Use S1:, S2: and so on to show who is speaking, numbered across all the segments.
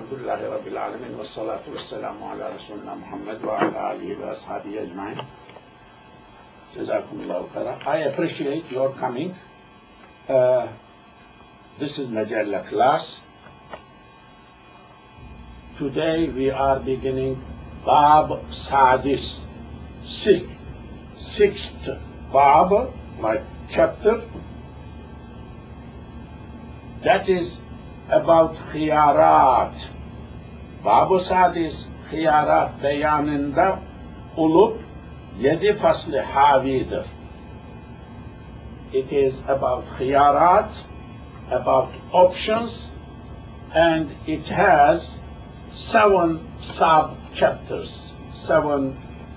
S1: Elhamdülillahi Rabbil Alemin ve salatu ve selamu ala Resulina Muhammed ve ala alihi ve ashabihi ecmain. Cezakumullahu khairan. I appreciate your coming. This is mejelle class. Today we are beginning Bab Sadis, sixth Bab, like chapter. That is about khiyarat. Bab-ı Sadis khiyarat beyanında olup 7 faslı havidir. It is about khiyarat, about options, and it has 7 sub-chapters.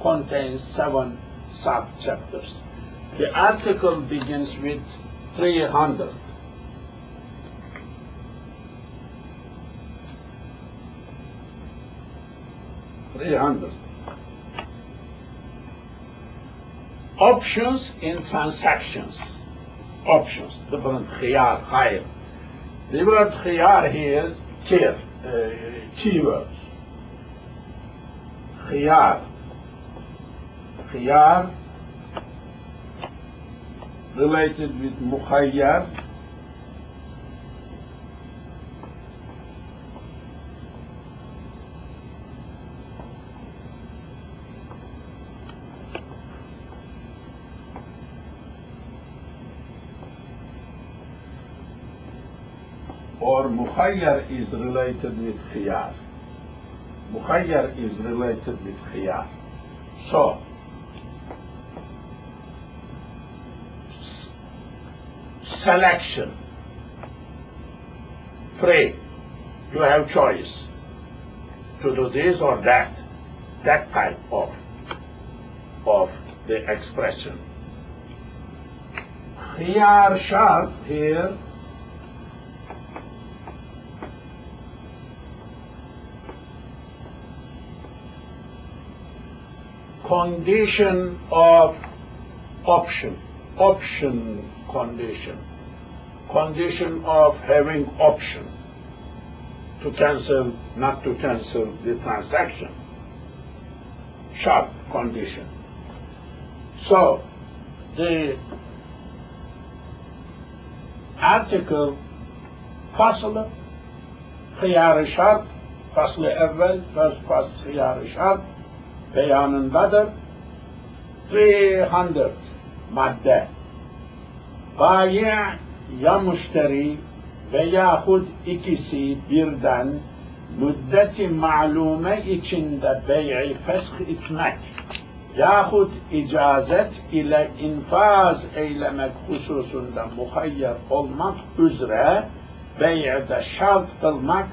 S1: Contains 7 sub-chapters. The article begins with 300. Options in transactions. Options, different khiyar, khayr. The word khiyar here, keywords. Khiyar related with mukhayyar. Or mukhayyar is related with khiyar. Mukhayyar is related with khiyar. So, selection. Free. You have choice to do this or that. That type of the expression. Khiyar shart here condition of option condition of having option to cancel, not to cancel the transaction. Sharp condition. So the article fasl khiyar şart, fasl evvel, first fasl khiyar şart beyanındadır. 300 madde. Bayi ya müşteri veyahut ikisi birden müddeti ma'lume içinde bey'i fesh etmek yahut icazet ile infaz eylemek hususunda muhayyer olmak üzere bey'de şart kılmak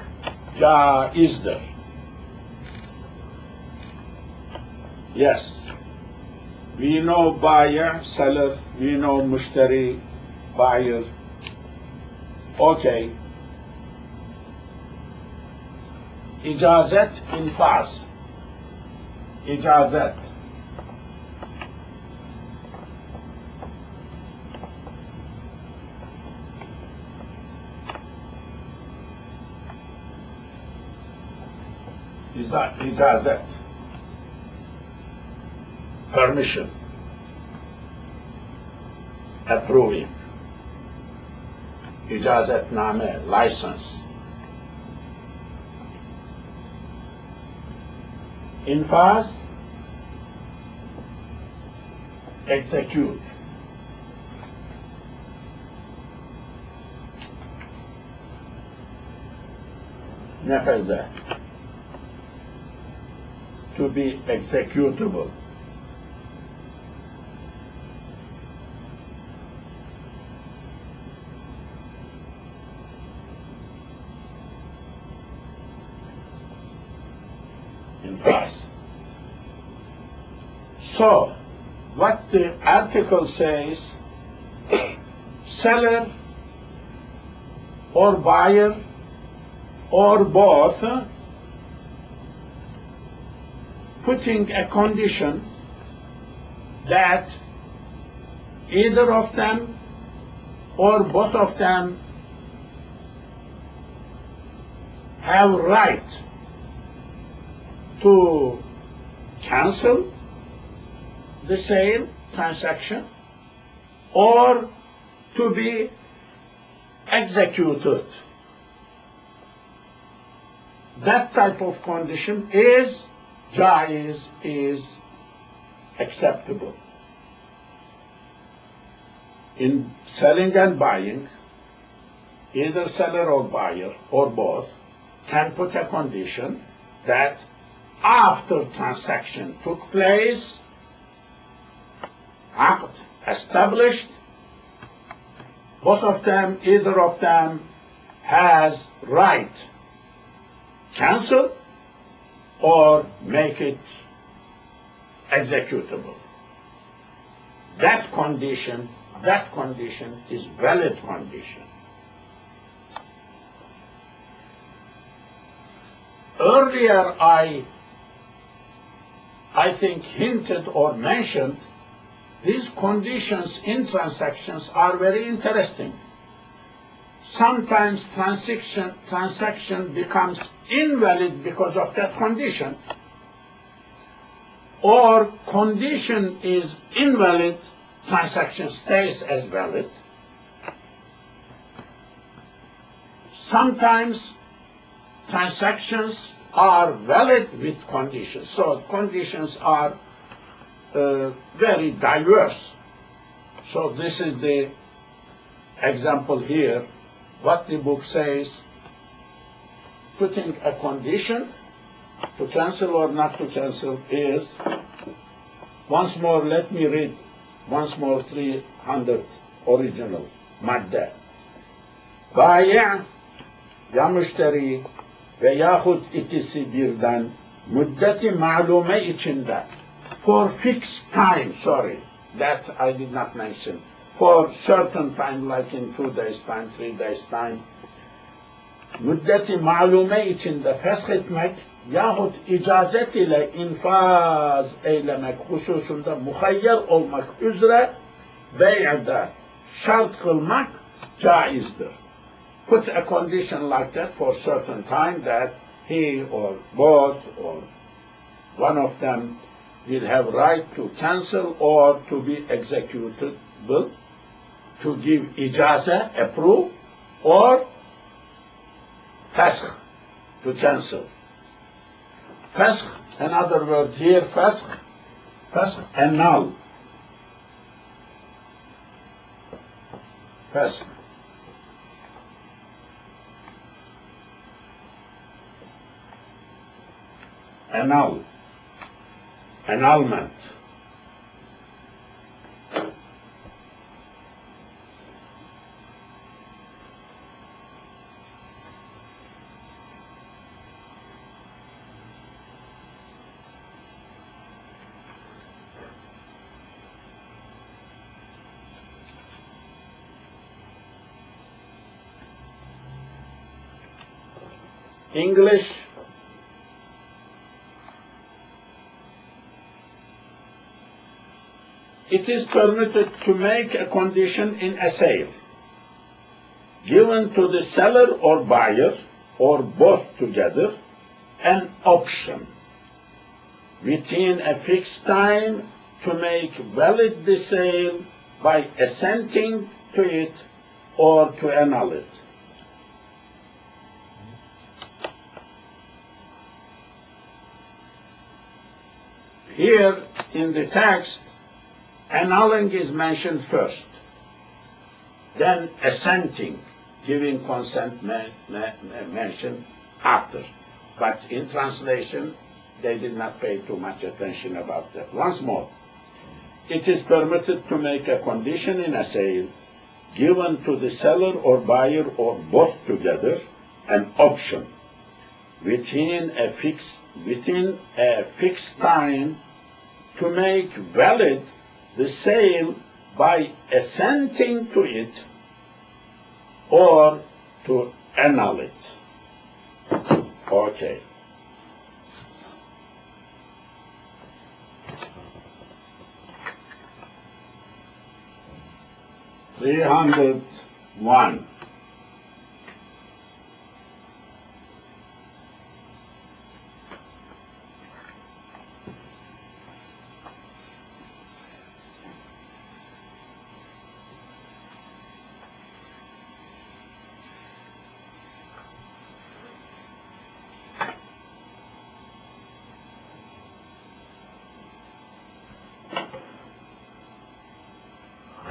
S1: caizdir. Yes, we know buyer, seller, we know müşteri, buyer. Okay. İcazet, infaz. İcazet. İcazet. Permission, approving, icazetname, license. Infaz, execute. Nefeze, to be executable. So, what the article says, seller or buyer or both putting a condition that either of them or both of them have right to cancel the sale transaction or to be executed. That type of condition is jaiz, is acceptable. In selling and buying, either seller or buyer or both can put a condition that after transaction took place, aqd established, both of them, either of them has right cancel or make it executable. That condition is valid condition. Earlier I think hinted or mentioned these conditions in transactions are very interesting. Sometimes transaction becomes invalid because of that condition, or condition is invalid, transaction stays as valid. Sometimes transactions are valid with conditions. So conditions are very diverse. So this is the example here. What the book says, putting a condition to cancel or not to cancel is, once more, let me read once more 300 original madde. Bayi' ya müşteri ve yahut ikisi birden müddeti ma'lume içinde, for fixed time, sorry, that I did not mention, for certain time, like in 2 days time, 3 days time, müddeti ma'lume içinde fesh etmek yahut icazet ile infaz eylemek hususunda muhayyer olmak üzere bey'de şart kılmak caizdir. Put a condition like that for certain time that he or both or one of them will have right to cancel or to be executable, to give ijaza, approve, or faskh, to cancel. Faskh, another word here, faskh, annul. Faskh. Annul. Annulment. English, it is permitted to make a condition in a sale given to the seller or buyer or both together an option within a fixed time to make valid the sale by assenting to it or to annul it. Here in the text, annulling is mentioned first, then assenting, giving consent mentioned after. But in translation, they did not pay too much attention about that. Once more, it is permitted to make a condition in a sale given to the seller or buyer or both together an option within a fixed time to make valid the sale by assenting to it or to annul it. Okay. (301)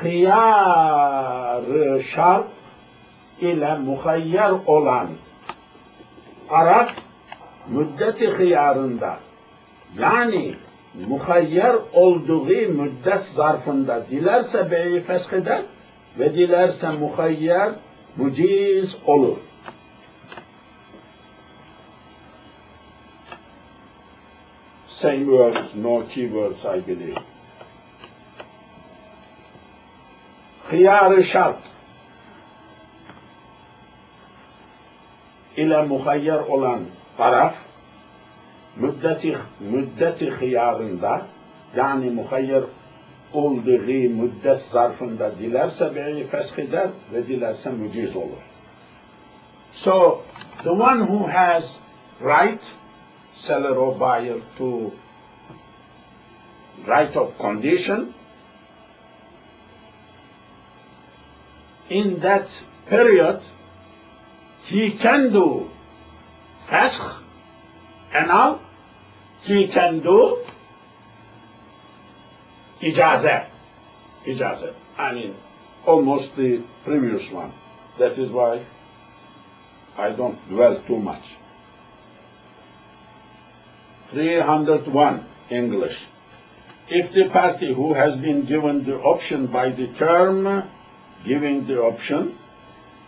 S1: hıyar-ı şart ile muhayyer olan taraf müddeti hıyarında, yani muhayyer olduğu müddet zarfında dilerse beyi fesheder ve dilerse muhayyer muciz olur. Same words, no keywords, I believe. Hıyar-ı şart ile muhayyer olan taraf müddeti hıyarında, yani muhayyer olduğu müddet zarfında dilerse beyi fesheder ve dilerse muciz olur. So the one who has right, seller or buyer, to right of condition, in that period he can do fasq, annul, he can do icazat. I mean, almost the previous one. That is why I don't dwell too much. 301 English. If the party who has been given the option by the term giving the option,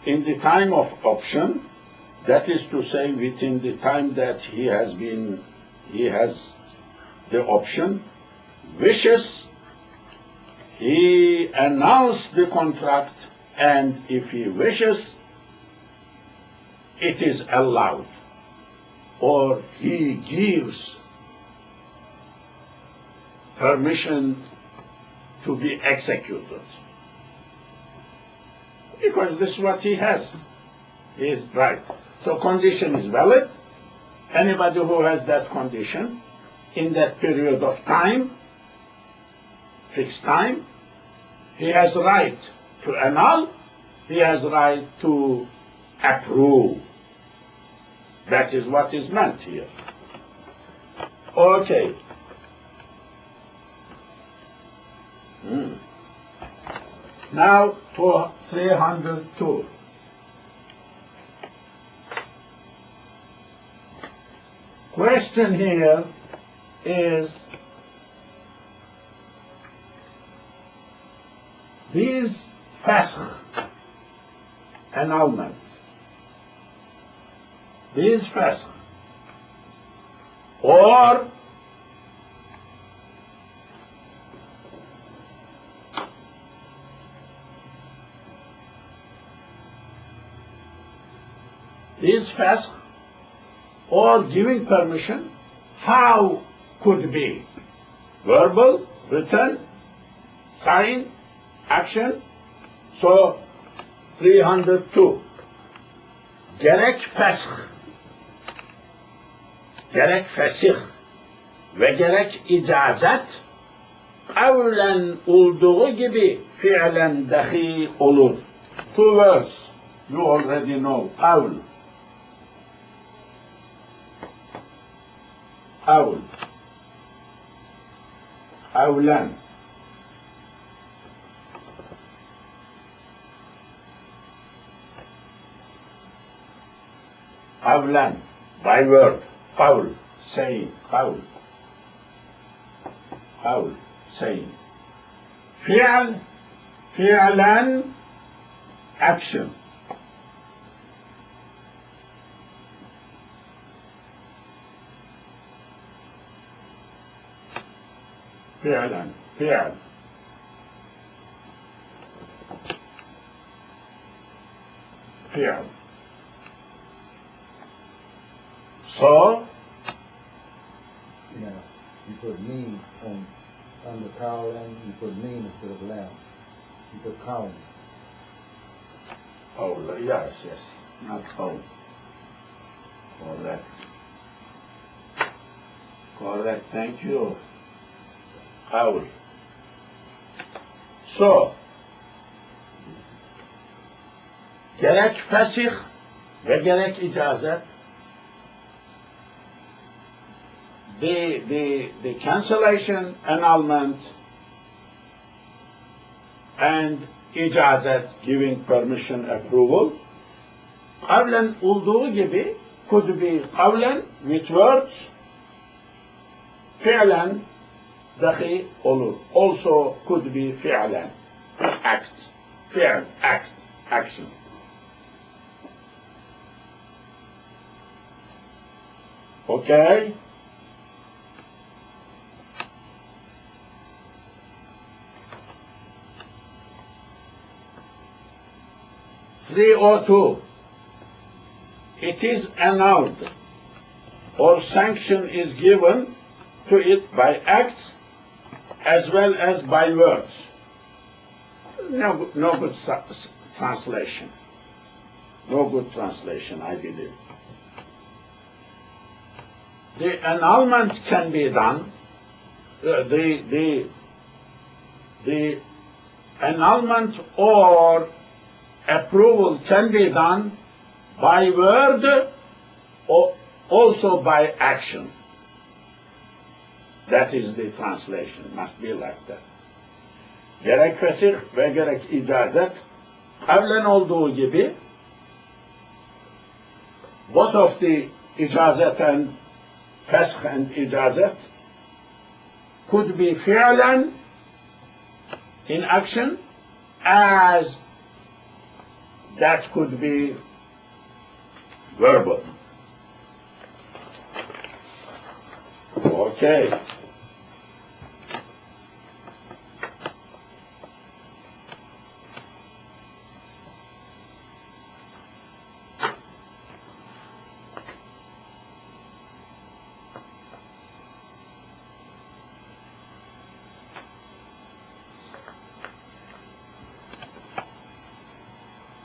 S1: in the time of option, that is to say within the time that he has the option, wishes, he announced the contract, and if he wishes, it is allowed, or he gives permission to be executed. Because this is what he has. He is right. So condition is valid. Anybody who has that condition in that period of time, fixed time, he has right to annul, he has right to approve. That is what is meant here. Okay. Now to 302. Question here is, these fasq, annulment, these fasq, or these fasq, or giving permission, how could be? Verbal, written, sign, action. So 302. Gerek fasq, gerek fesih ve gerek icazet kavlen olduğu gibi fiilen dahi olur. Two words you already know. Kavl. Kavl. Kavlen. Kavlen, by word. Qawl, saying. Qawl. Qawl, saying. Fi'l, fi'lan, action. Fi'lan, fi'l. Fi'l. So,
S2: yeah, you put mean on the cow and you put mean instead of lamb. You put cow.
S1: oh, yes, not oh. Correct, thank you. Qawl. So, gerek fesih ve gerek icazet, the cancellation, annulment, and icazet, giving permission, approval. Kavlen olduğu gibi could be kavlen with words, fi'len dahi olur. Also could be fi'len, act, fi'l, act, action. Okay? Three or two. It is annulled or sanction is given to it by acts as well as by words. No good translation. No good translation, I believe. The annulment can be done. The annulment or approval can be done by word or also by action. That is the translation. Must be like that. Gerek fesih ve gerek icazet kavlen olduğu gibi both of the icazet and fesh and icazet could be fi'len in action as that could be verbal. Okay.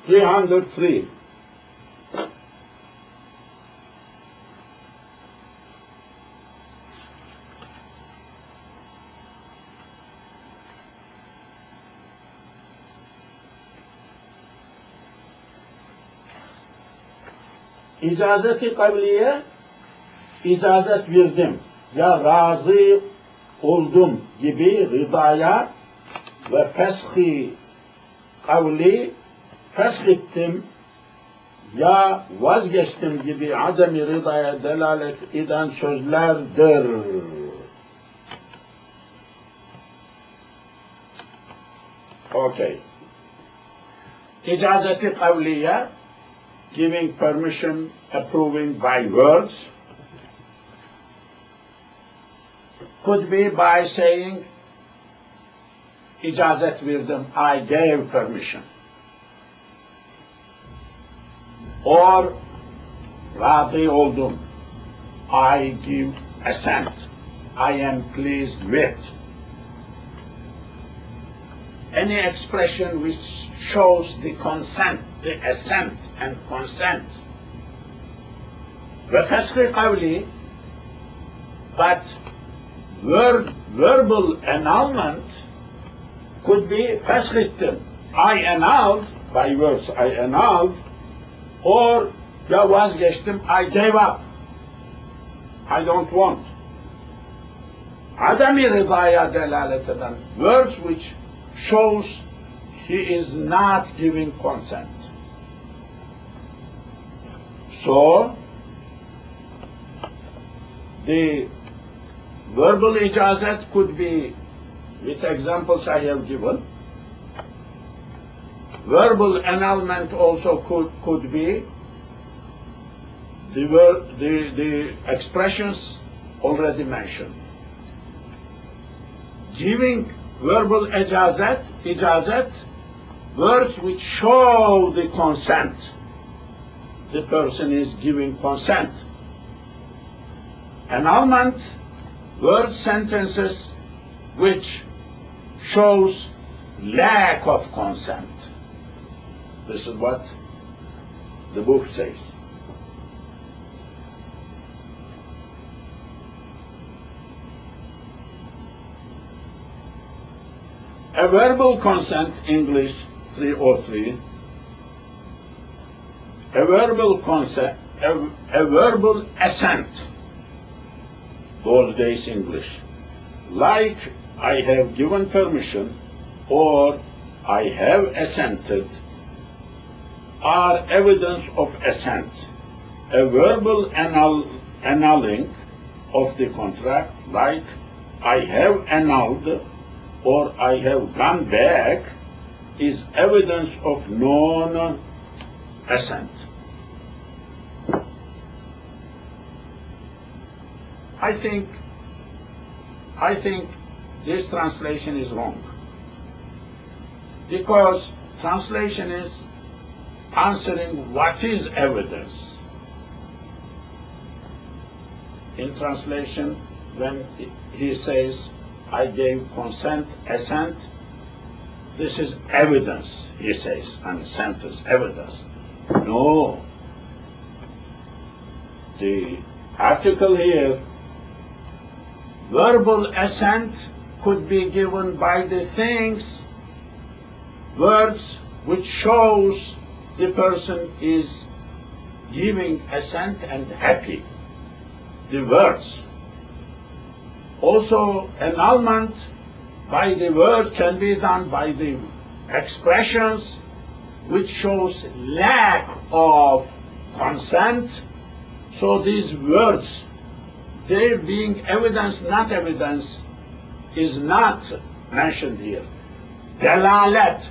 S1: $303. İcazeti kavliye, icazet verdim ya razı oldum gibi rıdaya ve feshi kavli feshettim ya vazgeçtim gibi ademi rıdaya delalet eden sözlerdir. Okay. İcazeti kavliye, giving permission, approving by words, could be by saying, icazet verdim, I gave permission. Or, razı oldum, I give assent, I am pleased with. Any expression which shows the consent, the assent and consent. Ve feshi kavli, but verbal annulment could be feshettim, I annulled, by words I annulled, or ya vazgeçtim, I gave up, I don't want. Adami rıdaya delalet eden, words which shows he is not giving consent. So, the verbal icazet could be, with examples I have given. Verbal annulment also could be the expressions already mentioned. Giving verbal icazet, words which show the consent. The person is giving consent. Annulment, word sentences which shows lack of consent. This is what the book says. A verbal consent, English 303. A verbal consent, a verbal assent, those days English. Like I have given permission, or I have assented are evidence of assent. A verbal annulling of the contract, like I have annulled or I have gone back, is evidence of non-assent. I think this translation is wrong, because translation is answering what is evidence. In translation, when he says, I gave consent, assent, this is evidence, he says, and sentence, evidence. No. The article here, verbal assent could be given by the things, words, which shows the person is giving assent and happy. The words. Also, annulment by the word can be done by the expressions which shows lack of consent. So these words, they being evidence, not evidence, is not mentioned here. Dalalet.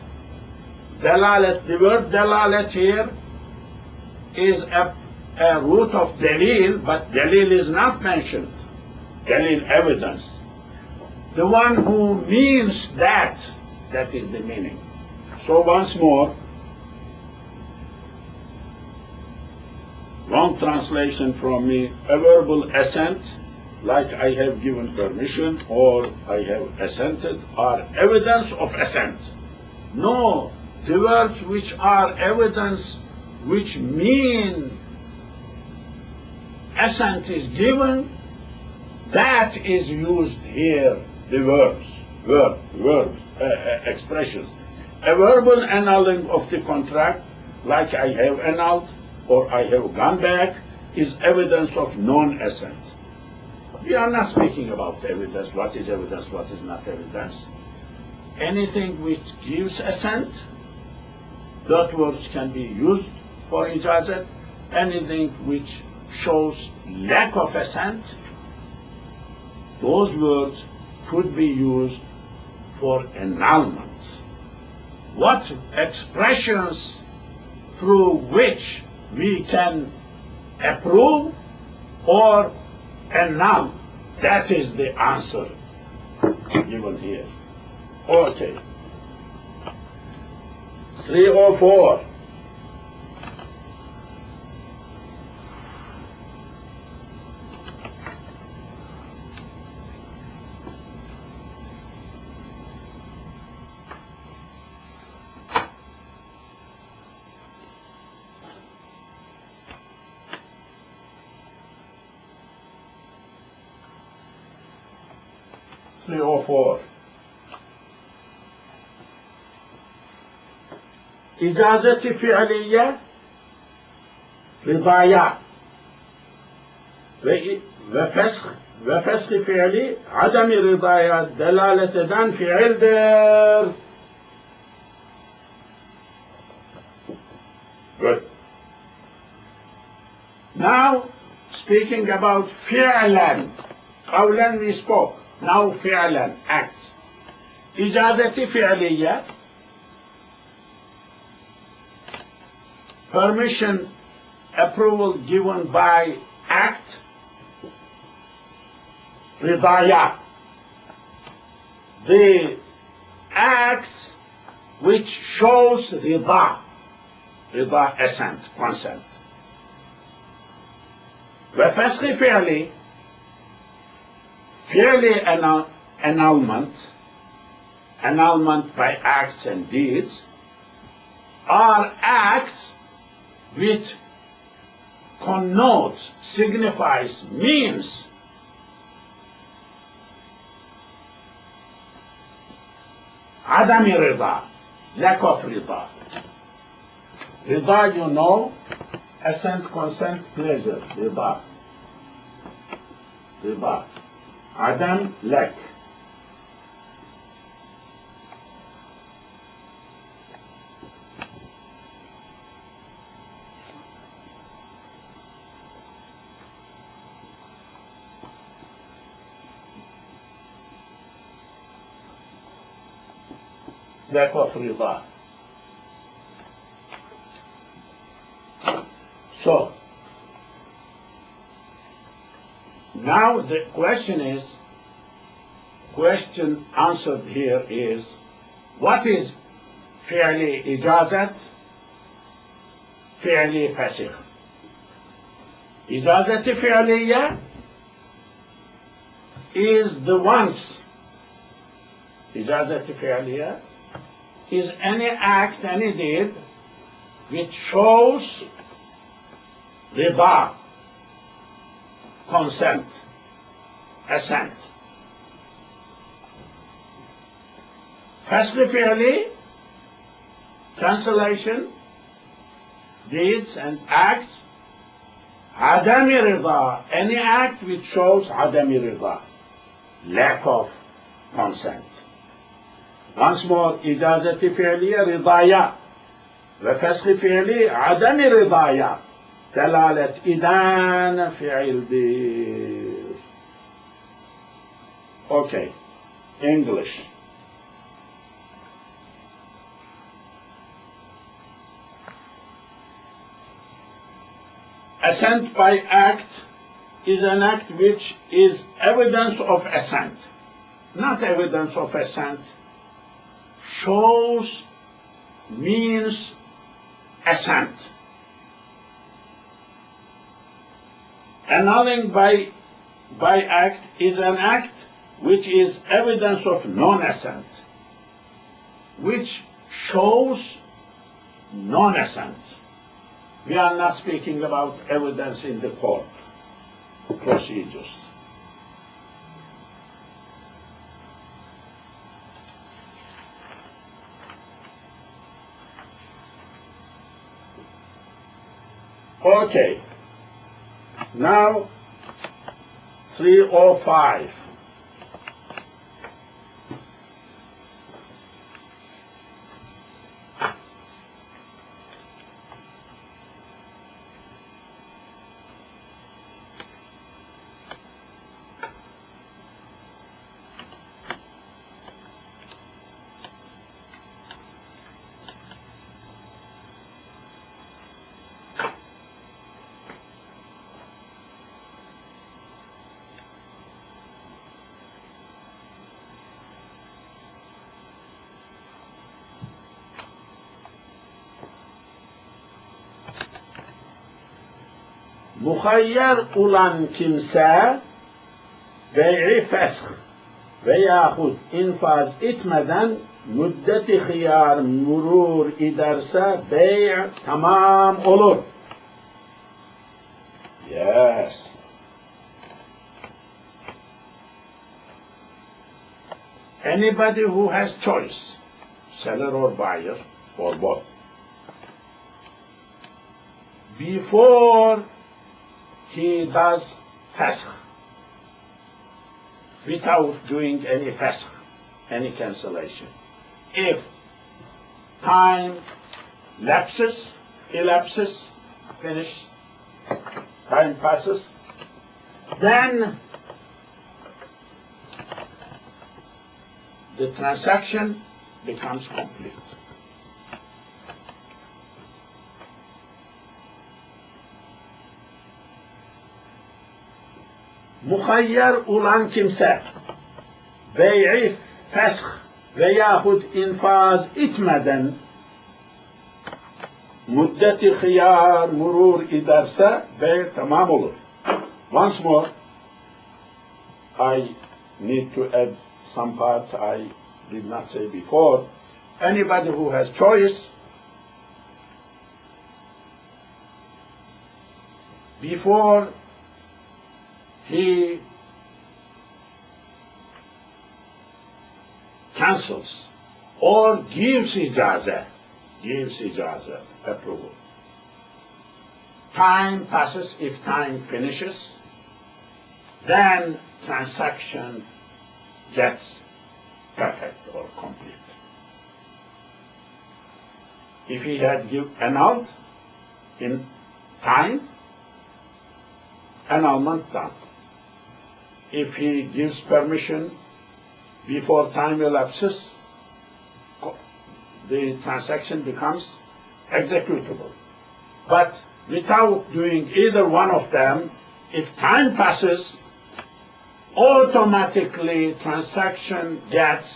S1: Dalalet, the word dalalet here is a root of dalil, but dalil is not mentioned. Dalil, evidence. The one who means that is the meaning. So once more, wrong translation from me, a verbal assent, like I have given permission or I have assented, are evidence of assent. No, the words which are evidence, which mean assent is given, that is used here, the verbs, expressions. A verbal annulling of the contract, like I have annulled or I have gone back, is evidence of non-assent. We are not speaking about evidence, what is evidence, what is not evidence. Anything which gives assent, that words can be used for ijazat. Anything which shows lack of assent, those words could be used for annulment. What expressions through which we can approve or annul, that is the answer given here. Okay. 304. إجازة فعلية رضايا وفسخ فعلي عدم رضايا دلالة دان فعل در. Good. Now, speaking about فعلا. قولا we spoke. Now فعلا, act. إجازة فعلية, permission, approval given by act. Ridaya, the acts which shows rida, assent, consent. وفسخ فعلي, annulment by acts and deeds, are acts which connotes, signifies, means عدم رضا, lack of رضا. رضا, you know, assent, consent, pleasure, رضا. رضا. عدم, lack. lack of rida. So, now the question answered here is, what is fi'li ijazat, fi'li fasikh? Ijazat fi'liya is the ones. Ijazat fi'liya is any act, any deed which shows rida, consent, assent. Fasl fi'li, cancellation, deeds and acts. Adami rida, any act which shows adami rida, lack of consent. Once more, ijazati fi'liya ridaya, ve fasl fi'li adami ridaya. دلالة إذان فعل bir. Okay, English. Assent by act is an act which is evidence of assent. Not evidence of assent. Shows, means assent. Annulling by act is an act which is evidence of non-assent, which shows non-assent. We are not speaking about evidence in the court procedures. Okay. Now, 305. Muhayyer olan kimse bey'i fesh veyahut infaz etmeden müddeti hıyar murur ederse bey' tamam olur. Yes. Anybody who has choice, seller or buyer, or both, before he does fasq, without doing any fasq, any cancellation. If time elapses, finish, time passes, then the transaction becomes complete. Muhayyer olan kimse bey'i fesh veyahut infaz etmeden müddeti hıyar murur ederse bey' tamam olur. Once more, I need to add some part I did not say before. Anybody who has choice, before he cancels or gives ijazah, approval. Time passes. If time finishes, then transaction gets perfect or complete. If he had annulled in time, annulment done. If he gives permission before time elapses, the transaction becomes executable. But without doing either one of them, if time passes, automatically transaction gets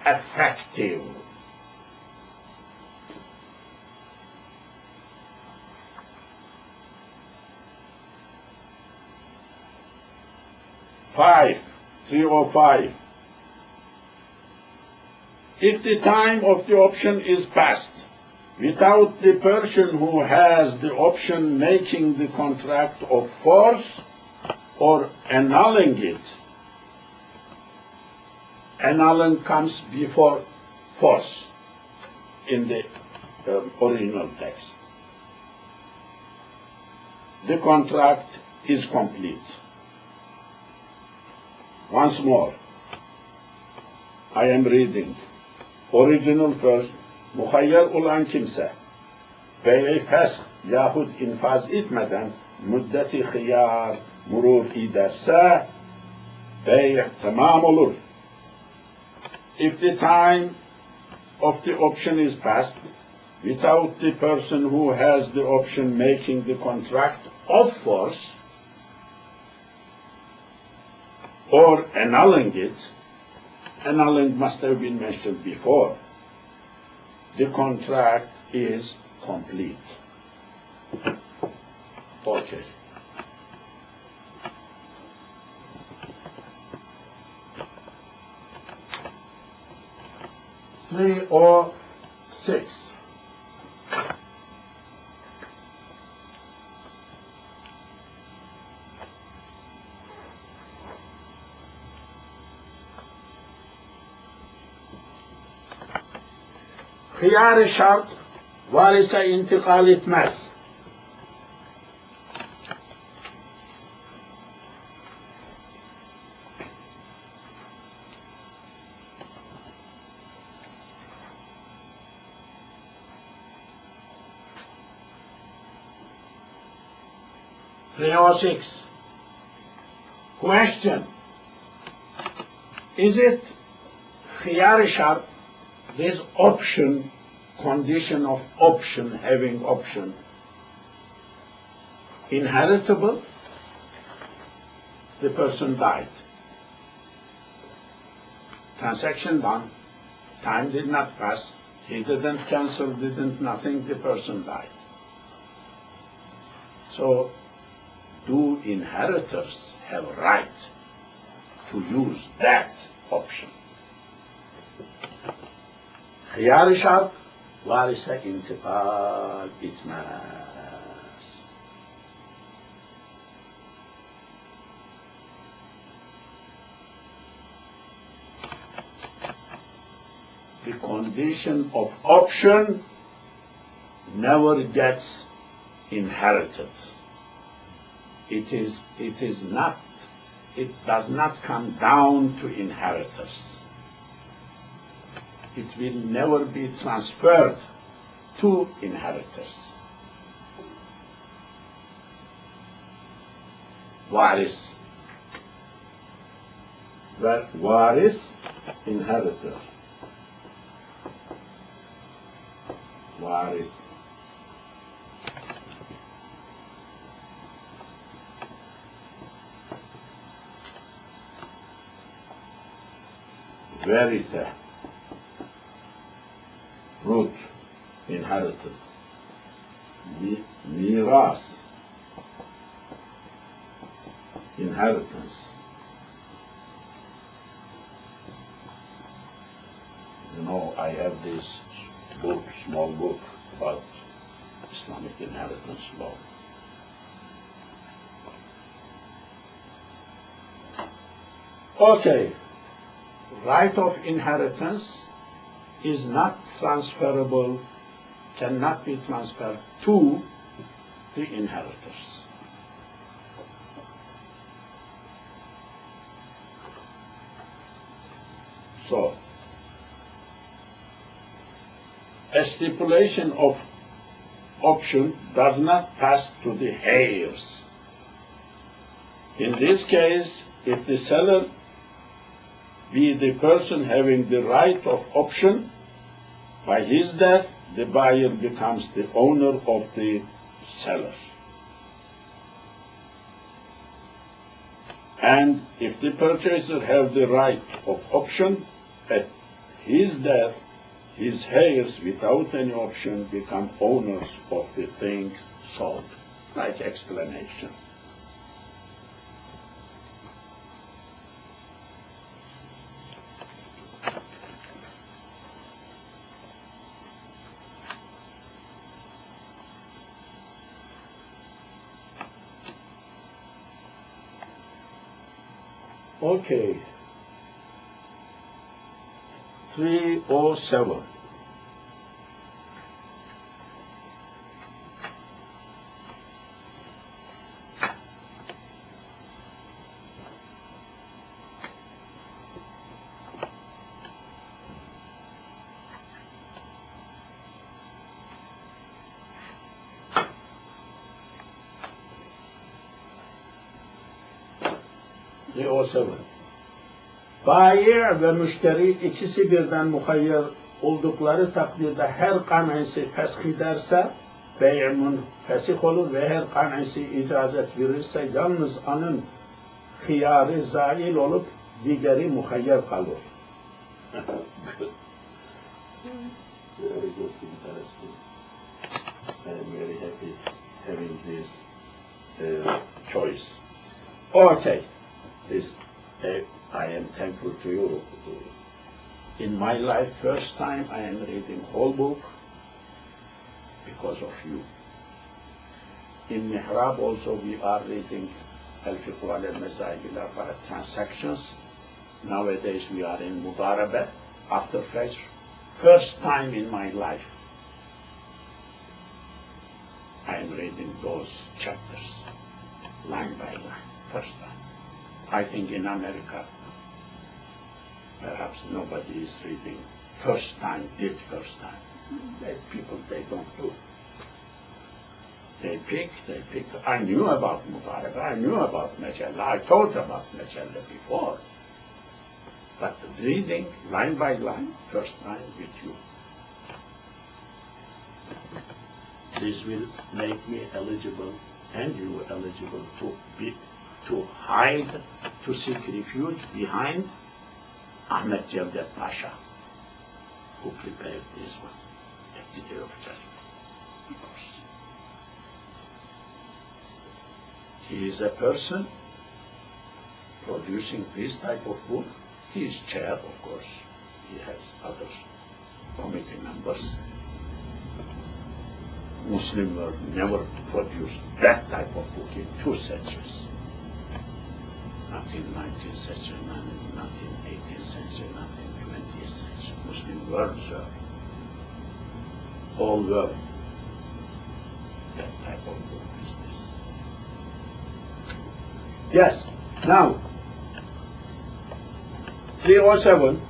S1: effective. Five, 305. If the time of the option is passed without the person who has the option making the contract of force or annulling it, annulling comes before force in the original text, the contract is complete. Once more, I am reading. Original first, muhayyar olan kimse bey'i fesh yahut infaz etmeden müddeti hıyar murur ederse bey' tamam olur. If the time of the option is passed without the person who has the option making the contract of force or annulling it, annulling must have been mentioned before, the contract is complete. Okay. Three or six. Hıyar-ı şart varise intikal etmez. Three or six. Question. Is it hıyar-ı şart, this option, condition of option, having option, inheritable? The person died. Transaction done. Time did not pass. He didn't cancel, didn't nothing. The person died. So, do inheritors have right to use that option? Hıyar-ı şart varise intikal etmez. The condition of option never gets inherited. It does not come down to inheritors. It will never be transferred to inheritors. Varis. Varis, inheritor. Varis. Verise. Root, inherited. Miras, inheritance. You know, I have this book, small book, about Islamic inheritance law. Okay, right of inheritance is not transferable, cannot be transferred to the inheritors. So, a stipulation of option does not pass to the heirs. In this case, if the seller be the person having the right of option By his death, the buyer becomes the owner of the seller. And if the purchaser has the right of option, at his death, his heirs without any option become owners of the thing sold. Like explanation. Okay. 307. Bayi ve müşteri ikisi birden muhayyer oldukları takdirde her kanaysi fesh ederse beyimun fesih olur ve her kanaysi icazet verirse yalnız anın hıyarı zail olup digeri muhayyer kalır. Very good, interesting. I am very happy having this choice. Okay. This, I am thankful to you. In my life, first time I am reading whole book because of you. In Mihrab also we are reading Al-Fiqh al-Mazail transactions. Nowadays we are in Mudarabah after Fajr. First time in my life I am reading those chapters line by line. First time. I think in America, perhaps nobody is reading first time. People, they don't do. They pick. I knew about Mubarak, I knew about mejelle, I thought about mejelle before. But reading line by line, first time with you. This will make me eligible, and you eligible to hide, to seek refuge behind Ahmed Cevdet Pasha, who prepared this one at the day of judgment. Of course. He is a person producing this type of book. He is chair, of course. He has other committee members. Muslim world never produced that type of book in 2 centuries. Not in 19th century, not in 18th century, not in 20th century. Muslim world, sir. Whole world. That type of book is this. Yes, now 307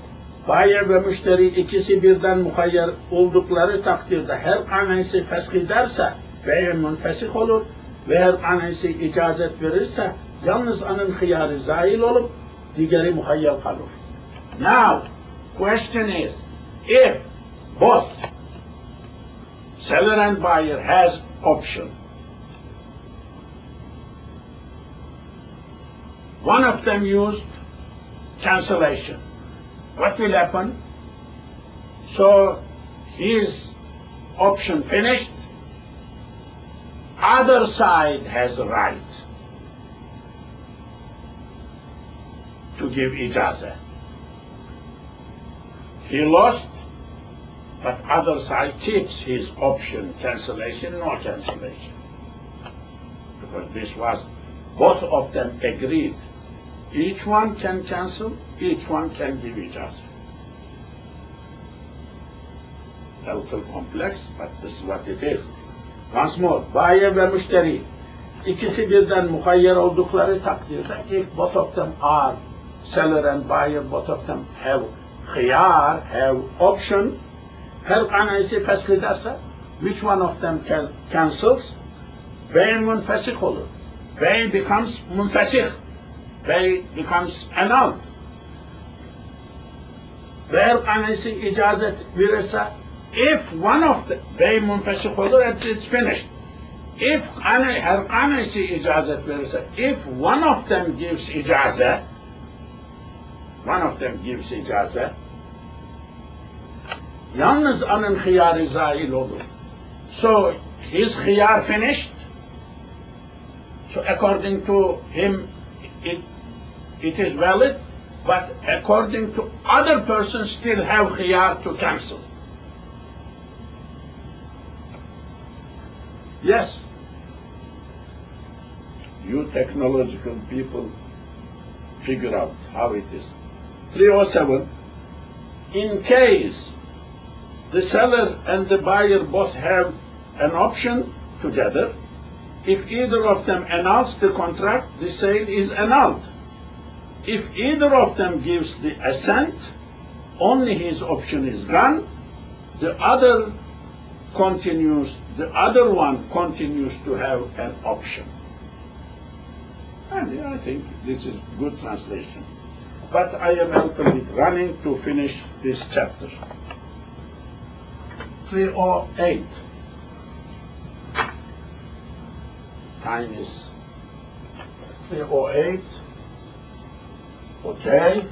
S1: Bayi ve müşteri ikisi birden muhayyer oldukları takdirde her kanaysi fesh ederse beyimun fesih olur ve her kanaysi icazet verirse yalnız anın hıyarı zail olup digeri muhayyer kalır. Now, question is, if both seller and buyer has option, one of them used cancellation, what will happen? So his option finished, other side has a right to give ijazah. He lost, but other side keeps his option, cancellation, no cancellation. Because this was, both of them agreed. Each one can cancel, each one can give ijazah. A little complex, but this is what it is. Once more, bayi ve müşteri ikisi birden muhayyer oldukları takdirde, if both of them are seller and buyer, both of them have khiyar, have option, her kanaysi fesh ederse, which one of them cancels? Beyin munfesih olur. Beyin becomes munfesih. Beyin becomes annulled. Ve her kanaysi icazet verirse, if one of the bey munfesik olur, it's finished. If her kanesi icazet verirse, if one of them gives icazet, yalnız anın hıyarı zail olur. So his hıyar finished. So according to him, it is valid, but according to other persons still have hıyar to cancel. Yes. You technological people figure out how it is. 307. In case the seller and the buyer both have an option together, if either of them annuls the contract, the sale is annulled. If either of them gives the assent, only his option is gone. The other one continues to have an option. And I think this is good translation. But I am a little bit running to finish this chapter. 308. Time is 308. Okay.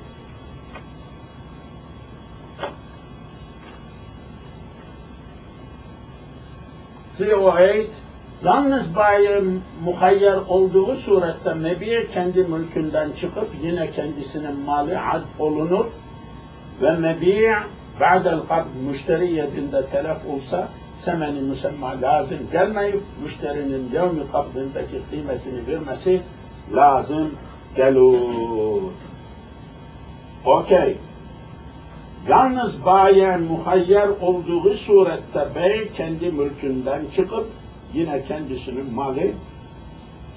S1: Yalnız bayi muhayyer olduğu surette mebiye kendi mülkünden çıkıp yine kendisinin mali ad olunur ve mebiye ba'del kad müşteri yedinde telef olsa semeni müsemma lazım gelmeyip müşterinin yevmi kabdındaki kıymetini vermesi lazım gelur. Okay. Yalnız bayi muhayyer olduğu surette bey kendi mülkünden çıkıp yine kendisinin mali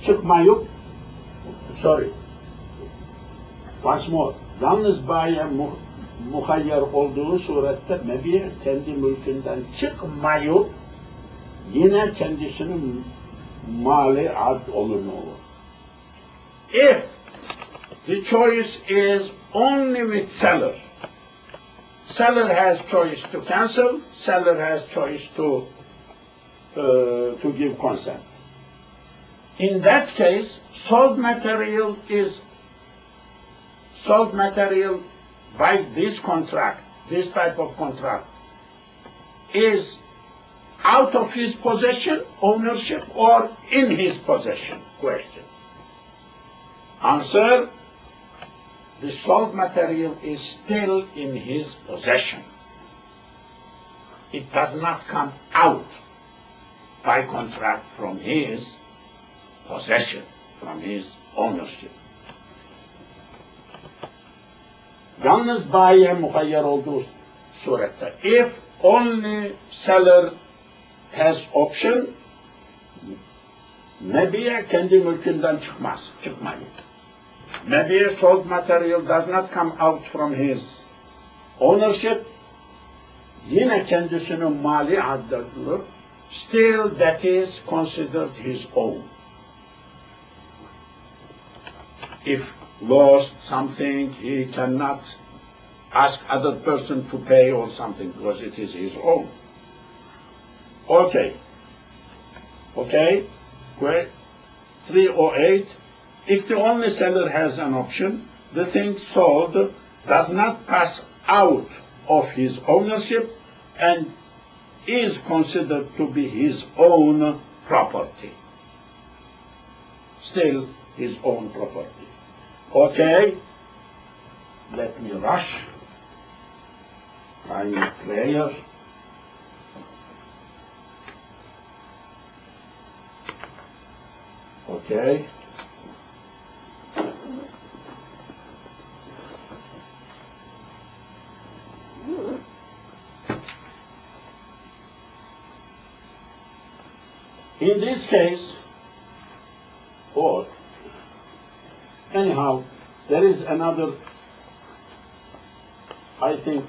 S1: çıkmayıp once more. Yalnız bayi muhayyer olduğu surette mebi kendi mülkünden çıkmayıp yine kendisinin mali ad olur. If the choice is only with seller, seller has choice to cancel, seller has choice to give consent. In that case, sold material by this contract, this type of contract, is out of his possession, ownership, or in his possession? Question. Answer: the sold material is still in his possession. It does not come out by contract from his possession, from his ownership. Yalnız bayiye muhayyer olduğu surette, if only seller has option, mebiye kendi mülkünden çıkmayın. Mebiye sold material does not come out from his ownership, yine kendisinin mali addedilir. Still, that is considered his own. If lost something, he cannot ask other person to pay or something because it is his own. Okay. Great. 308. If the only seller has an option, the thing sold does not pass out of his ownership and is considered to be his own property. Still his own property. Okay, let me rush. I'm a player. Okay. In this case, anyhow, there is another, I think,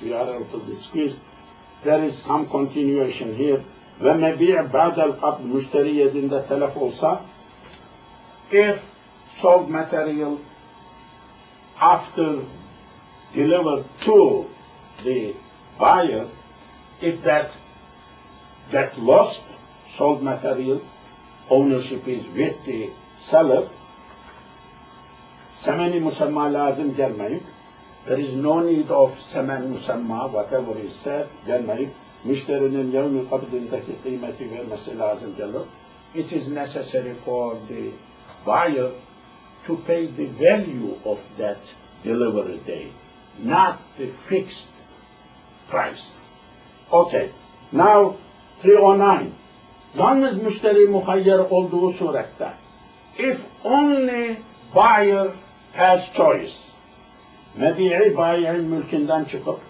S1: we are a little bit squeezed. There is some continuation here. وَمَبِيعْ بَعْدَ الْقَبْضِ مُشْتَرِيَ يَدِنْدَ تَلَفْ olsa, if sold material after delivered to the buyer, if that lost sold material ownership is with the seller, ثمن مسمى لازم gelmeyip, there is no need of ثمن مسمى, whatever is said, gelmeyip, müşterinin yevmi kabdindeki kıymeti vermesi lazım gelir. It is necessary for the buyer to pay the value of that delivery day, not the fixed price. Okay, now 309. Yalnız müşteri muhayyer olduğu surette, if only buyer has choice, mebi'i bayi'in mülkünden çıkıp,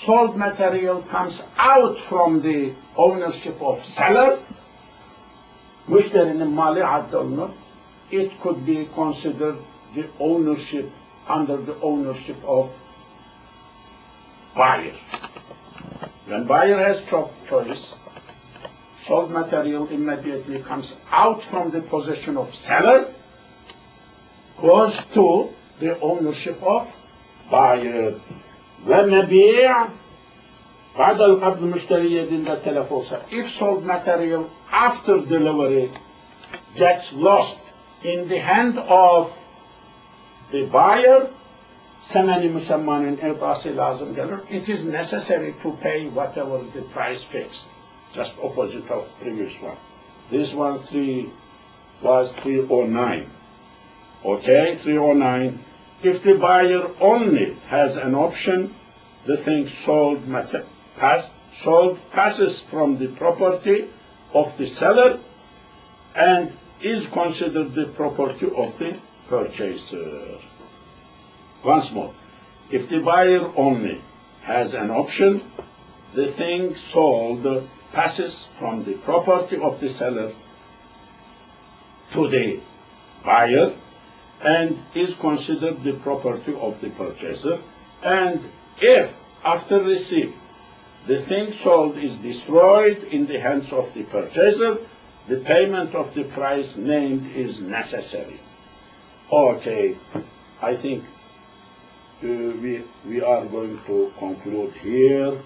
S1: sold material comes out from the ownership of seller, müşterinin mali addolunur, it could be considered the ownership, under the ownership of buyer. When buyer has choice, sold material immediately comes out from the possession of seller, goes to the ownership of buyer. Ve mebi' ba'dal qabd müşteriyedinde telef olsa, if sold material after delivery gets lost in the hand of the buyer, semeni müsemmanın irtası lazım gelir. It is necessary to pay whatever the price fixed. Just opposite of previous one. This one was 309. Okay, 309. If the buyer only has an option, the thing sold passes from the property of the seller and is considered the property of the purchaser. Once more, if the buyer only has an option, the thing sold passes from the property of the seller to the buyer and is considered the property of the purchaser. And if, after receipt, the thing sold is destroyed in the hands of the purchaser, the payment of the price named is necessary. Okay, I think we are going to conclude here.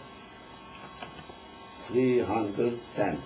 S1: 310.